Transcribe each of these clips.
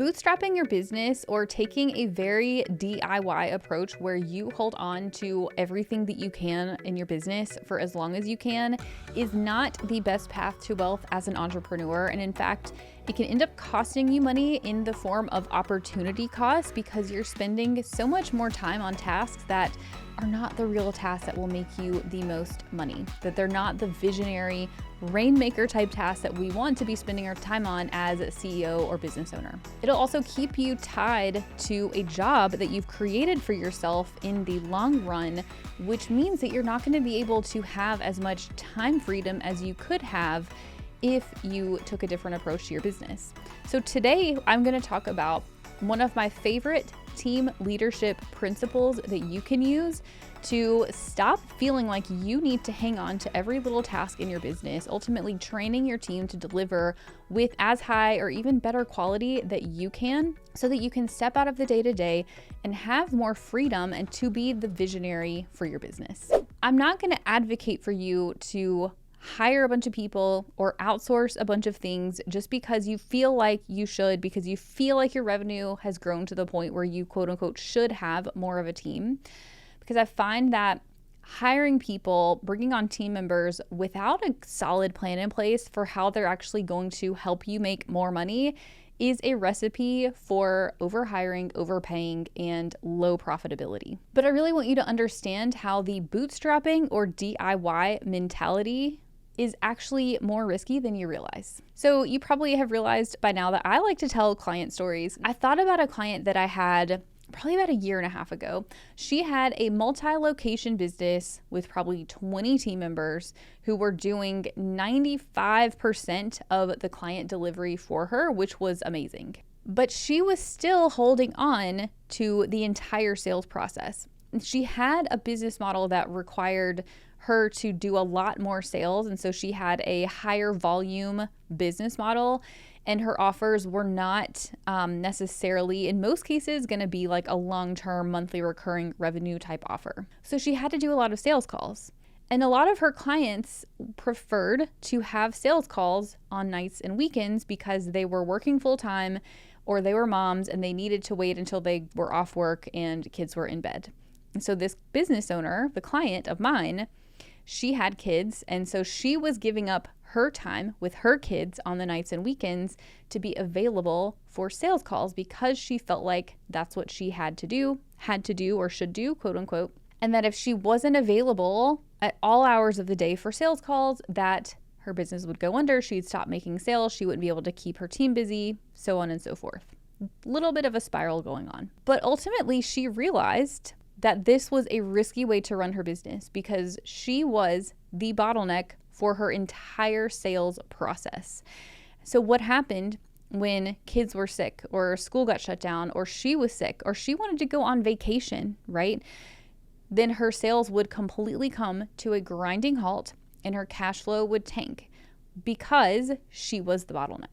Bootstrapping your business, or taking a very DIY approach where you hold on to everything that you can in your business for as long as you can, is not the best path to wealth as an entrepreneur. And in fact, it can end up costing you money in the form of opportunity costs, because you're spending so much more time on tasks that are not the real tasks that will make you the most money, that they're not the visionary rainmaker type tasks that we want to be spending our time on as a CEO or business owner. It'll also keep you tied to a job that you've created for yourself in the long run, which means that you're not going to be able to have as much time freedom as you could have if you took a different approach to your business. So today I'm going to talk about one of my favorite team leadership principles that you can use to stop feeling like you need to hang on to every little task in your business, ultimately training your team to deliver with as high or even better quality that you can, so that you can step out of the day-to-day and have more freedom and to be the visionary for your business. I'm not going to advocate for you to hire a bunch of people or outsource a bunch of things just because you feel like you should, because you feel like your revenue has grown to the point where you quote unquote should have more of a team. Because I find that hiring people, bringing on team members without a solid plan in place for how they're actually going to help you make more money is a recipe for overhiring, overpaying, and low profitability. But I really want you to understand how the bootstrapping or DIY mentality is actually more risky than you realize. So you probably have realized by now that I like to tell client stories. I thought about a client that I had probably about a year and a half ago. She had a multi-location business with probably 20 team members who were doing 95% of the client delivery for her, which was amazing. But she was still holding on to the entire sales process. She had a business model that required her to do a lot more sales. And so she had a higher volume business model, and her offers were not necessarily, in most cases, going to be like a long-term monthly recurring revenue type offer. So she had to do a lot of sales calls. And a lot of her clients preferred to have sales calls on nights and weekends because they were working full-time or they were moms and they needed to wait until they were off work and kids were in bed. And so this business owner, the client of mine, she had kids, and so she was giving up her time with her kids on the nights and weekends to be available for sales calls because she felt like that's what she had to do or should do, quote unquote. And that if she wasn't available at all hours of the day for sales calls, that her business would go under, she'd stop making sales, she wouldn't be able to keep her team busy, so on and so forth. Little bit of a spiral going on. But ultimately she realized that this was a risky way to run her business because she was the bottleneck for her entire sales process. So what happened when kids were sick or school got shut down or she was sick or she wanted to go on vacation, right? Then her sales would completely come to a grinding halt and her cash flow would tank because she was the bottleneck.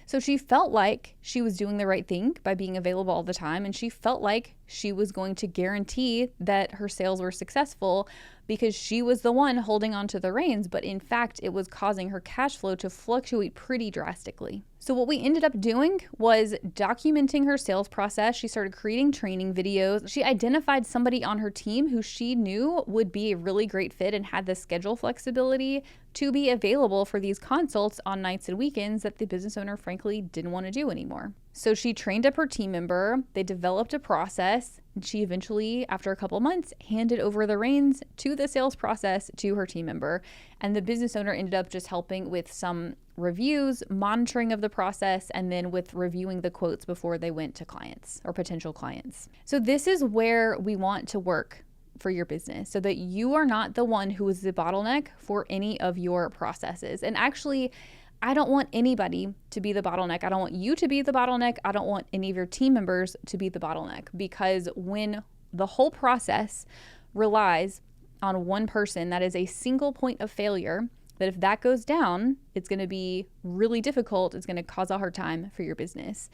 So she felt like she was doing the right thing by being available all the time, and she felt like she was going to guarantee that her sales were successful because she was the one holding on to the reins, but in fact, it was causing her cash flow to fluctuate pretty drastically. So what we ended up doing was documenting her sales process. She started creating training videos. She identified somebody on her team who she knew would be a really great fit and had the schedule flexibility to be available for these consults on nights and weekends that the business owner frankly didn't want to do anymore. So she trained up her team member, they developed a process, and she eventually, after a couple months, handed over the reins to the sales process to her team member. And the business owner ended up just helping with some reviews, monitoring of the process, and then with reviewing the quotes before they went to clients or potential clients. So this is where we want to work for your business, so that you are not the one who is the bottleneck for any of your processes. And actually, I don't want anybody to be the bottleneck. I don't want you to be the bottleneck. I don't want any of your team members to be the bottleneck, because when the whole process relies on one person, that is a single point of failure, that if that goes down, it's going to be really difficult. It's going to cause a hard time for your business.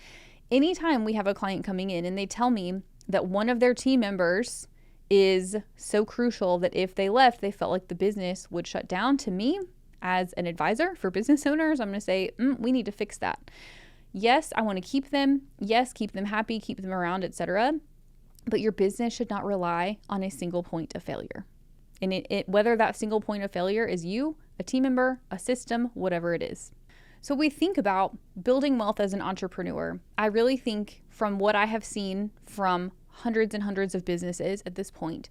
Anytime we have a client coming in and they tell me that one of their team members is so crucial that if they left, they felt like the business would shut down, to me, as an advisor for business owners, I'm going to say, we need to fix that. Yes, I want to keep them. Yes, keep them happy, keep them around, etc. But your business should not rely on a single point of failure. And whether that single point of failure is you, a team member, a system, whatever it is. So we think about building wealth as an entrepreneur. I really think from what I have seen from hundreds and hundreds of businesses at this point,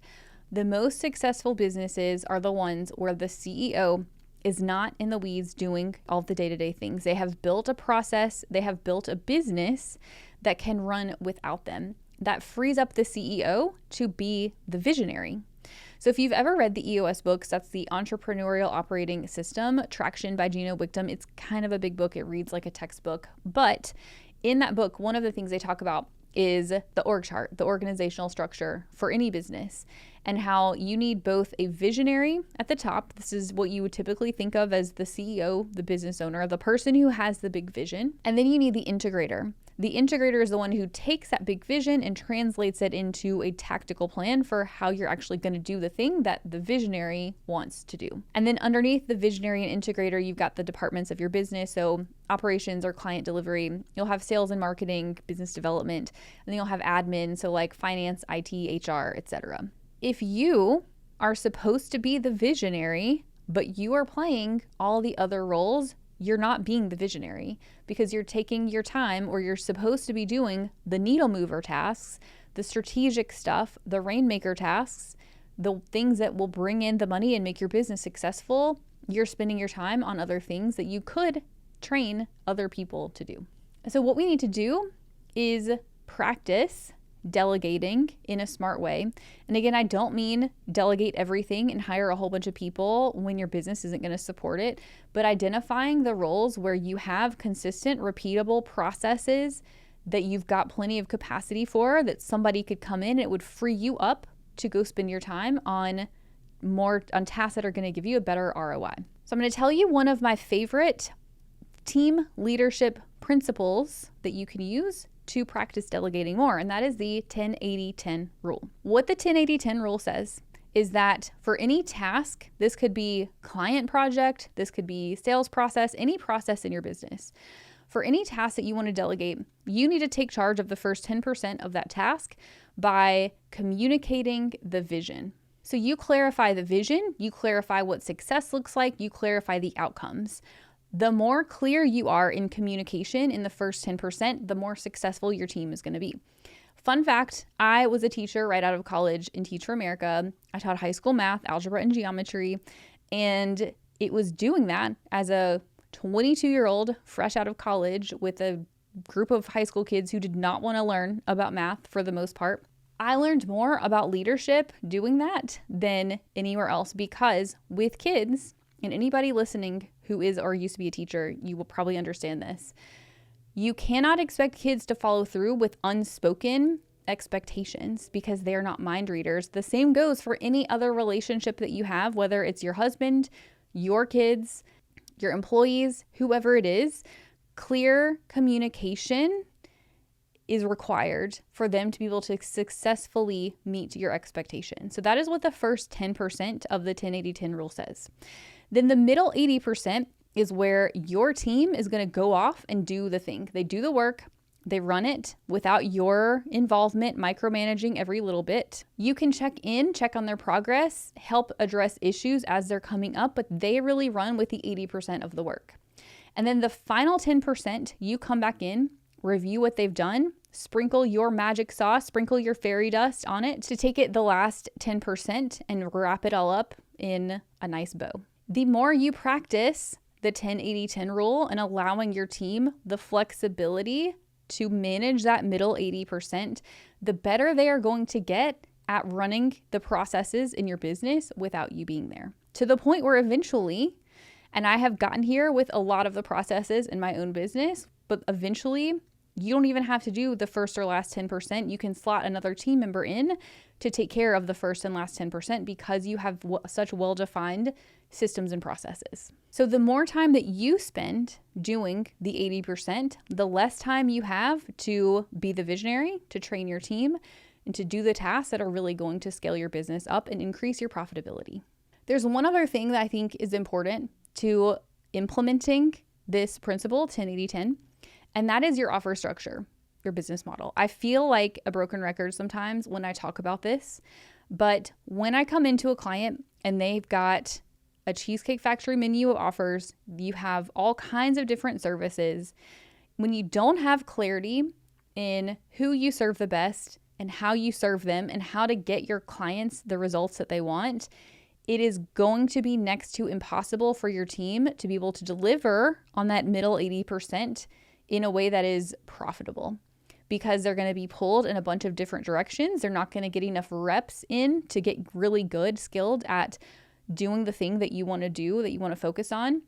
the most successful businesses are the ones where the CEO is not in the weeds doing all the day-to-day things. They have built a process, they have built a business that can run without them. That frees up the CEO to be the visionary. So if you've ever read the EOS books, that's the Entrepreneurial Operating System, Traction by Gino Wickman. It's kind of a big book. It reads like a textbook. But in that book, one of the things they talk about is the org chart, the organizational structure for any business, and how you need both a visionary at the top. This is what you would typically think of as the CEO, the business owner, the person who has the big vision. And then you need the integrator. The integrator is the one who takes that big vision and translates it into a tactical plan for how you're actually going to do the thing that the visionary wants to do. And then underneath the visionary and integrator, you've got the departments of your business. So operations or client delivery, you'll have sales and marketing, business development, and then you'll have admin. So like finance, IT, HR, etc. If you are supposed to be the visionary, but you are playing all the other roles, you're not being the visionary, because you're taking your time, or you're supposed to be doing the needle mover tasks, the strategic stuff, the rainmaker tasks, the things that will bring in the money and make your business successful. You're spending your time on other things that you could train other people to do. So what we need to do is practice delegating in a smart way. And again, I don't mean delegate everything and hire a whole bunch of people when your business isn't going to support it, but identifying the roles where you have consistent, repeatable processes that you've got plenty of capacity for, that somebody could come in and it would free you up to go spend your time on tasks that are going to give you a better ROI. So I'm going to tell you one of my favorite team leadership principles that you can use to practice delegating more, and that is the 10-80-10 rule. What the 10-80-10 rule says is that for any task, this could be client project, this could be sales process, any process in your business. For any task that you want to delegate, you need to take charge of the first 10% of that task by communicating the vision. So you clarify the vision, you clarify what success looks like, you clarify the outcomes. The more clear you are in communication in the first 10%, the more successful your team is going to be. Fun fact, I was a teacher right out of college in Teach for America. I taught high school math, algebra, and geometry. And it was doing that as a 22-year-old fresh out of college with a group of high school kids who did not want to learn about math for the most part. I learned more about leadership doing that than anywhere else, because with kids, and anybody listening who is or used to be a teacher, you will probably understand this. You cannot expect kids to follow through with unspoken expectations because they are not mind readers. The same goes for any other relationship that you have, whether it's your husband, your kids, your employees, whoever it is. Clear communication is required for them to be able to successfully meet your expectations. So that is what the first 10% of the 10-80-10 rule says. Then the middle 80% is where your team is going to go off and do the thing. They do the work, they run it without your involvement, micromanaging every little bit. You can check on their progress, help address issues as they're coming up, but they really run with the 80% of the work. And then the final 10%, you come back in, review what they've done, sprinkle your magic sauce, sprinkle your fairy dust on it to take it the last 10% and wrap it all up in a nice bow. The more you practice the 10-80-10 rule and allowing your team the flexibility to manage that middle 80%, the better they are going to get at running the processes in your business without you being there. To the point where eventually, and I have gotten here with a lot of the processes in my own business, but eventually you don't even have to do the first or last 10%. You can slot another team member in to take care of the first and last 10% because you have such well-defined systems and processes. So the more time that you spend doing the 80%, the less time you have to be the visionary, to train your team, and to do the tasks that are really going to scale your business up and increase your profitability. There's one other thing that I think is important to implementing this principle, 10-80-10, And that is your offer structure, your business model. I feel like a broken record sometimes when I talk about this, but when I come into a client and they've got a Cheesecake Factory menu of offers, you have all kinds of different services. When you don't have clarity in who you serve the best and how you serve them and how to get your clients the results that they want, it is going to be next to impossible for your team to be able to deliver on that middle 80% in a way that is profitable, because they're going to be pulled in a bunch of different directions. They're not going to get enough reps in to get really good, skilled at doing the thing that you want to do, that you want to focus on.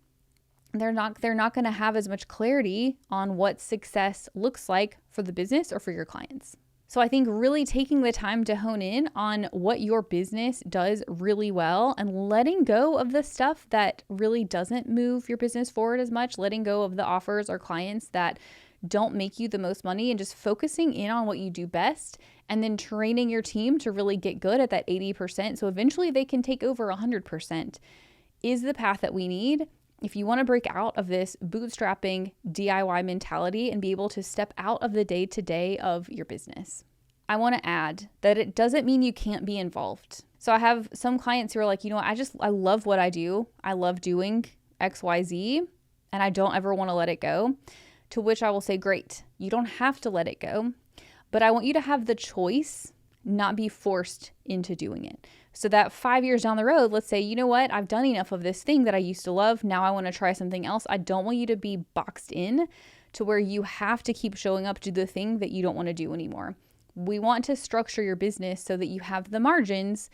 They're not going to have as much clarity on what success looks like for the business or for your clients. So I think really taking the time to hone in on what your business does really well and letting go of the stuff that really doesn't move your business forward as much, letting go of the offers or clients that don't make you the most money, and just focusing in on what you do best, and then training your team to really get good at that 80%. So eventually they can take over 100% is the path that we need if you want to break out of this bootstrapping DIY mentality and be able to step out of the day-to-day of your business. I want to add that it doesn't mean you can't be involved. So I have some clients who are like, I love what I do. I love doing XYZ, and I don't ever want to let it go. To which I will say, great, you don't have to let it go, but I want you to have the choice, not be forced into doing it. So that 5 years down the road, let's say, you know what, I've done enough of this thing that I used to love. Now I want to try something else. I don't want you to be boxed in to where you have to keep showing up to the thing that you don't want to do anymore. We want to structure your business so that you have the margins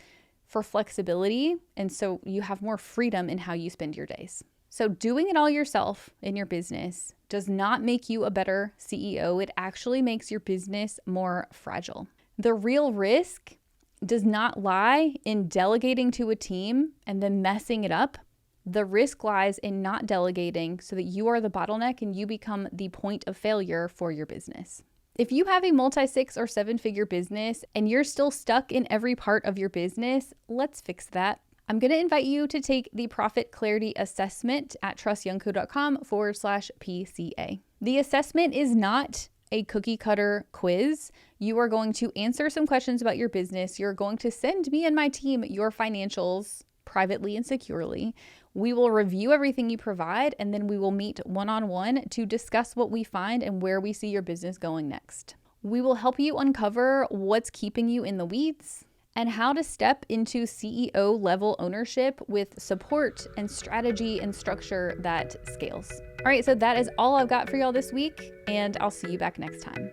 for flexibility, and so you have more freedom in how you spend your days. So doing it all yourself in your business does not make you a better CEO. It actually makes your business more fragile. The real risk does not lie in delegating to a team and then messing it up. The risk lies in not delegating so that you are the bottleneck and you become the point of failure for your business. If you have a multi-6 or 7-figure business and you're still stuck in every part of your business, let's fix that. I'm going to invite you to take the Profit Clarity Assessment at trustyoungco.com/PCA. The assessment is not a cookie cutter quiz. You are going to answer some questions about your business. You're going to send me and my team your financials privately and securely. We will review everything you provide, and then we will meet one-on-one to discuss what we find and where we see your business going next. We will help you uncover what's keeping you in the weeds and how to step into CEO level ownership with support and strategy and structure that scales. All right, so that is all I've got for y'all this week, and I'll see you back next time.